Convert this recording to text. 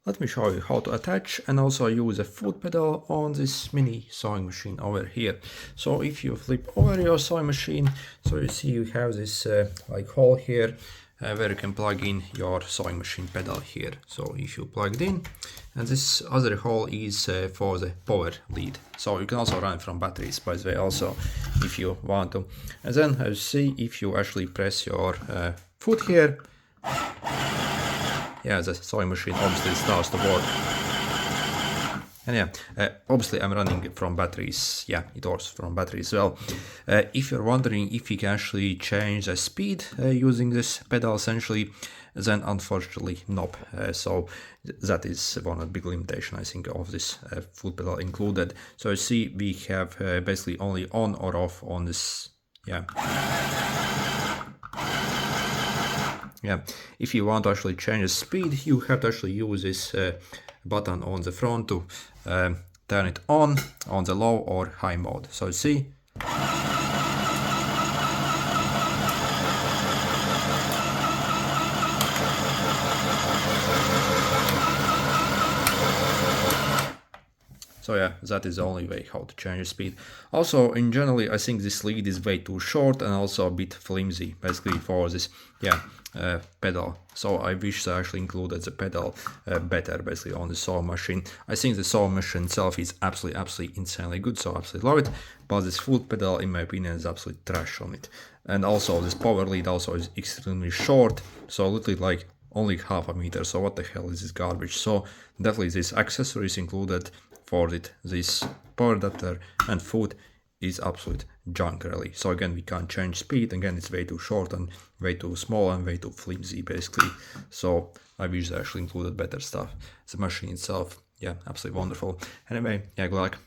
Let me show you how to attach and also use a foot pedal on this mini sewing machine over here. So if you flip over your sewing machine, so you see you have this like hole here where you can plug in your sewing machine pedal here. So if you plug it in, and this other hole is for the power lead. So you can also run it from batteries, by the way, also if you want to. And then as you see, if you actually press your foot here, yeah, the sewing machine obviously starts to work. And yeah, obviously I'm running it from batteries. Yeah, it works from batteries as well. If you're wondering if you can actually change the speed using this pedal essentially, then unfortunately nope. So that is one of the big limitations, I think, of this foot pedal included. So you see we have basically only on or off on this. Yeah, if you want to actually change the speed, you have to actually use this button on the front to turn it on the low or high mode. So you see. So yeah, that is the only way how to change the speed. Also, in generally, I think this lead is way too short and also a bit flimsy, basically for this, pedal. So I wish I actually included the pedal better, basically on the sewing machine. I think the sewing machine itself is absolutely insanely good, so I absolutely love it. But this foot pedal, in my opinion, is absolute trash on it. And also this power lead also is extremely short, so literally like only half a meter. So what the hell is this garbage? So definitely this accessories included for it, this power adapter and foot is absolute junk really. So again, we can't change speed. Again, it's way too short and way too small and way too flimsy basically. So I wish they actually included better stuff. The machine itself, yeah, absolutely wonderful. Anyway, yeah, good luck.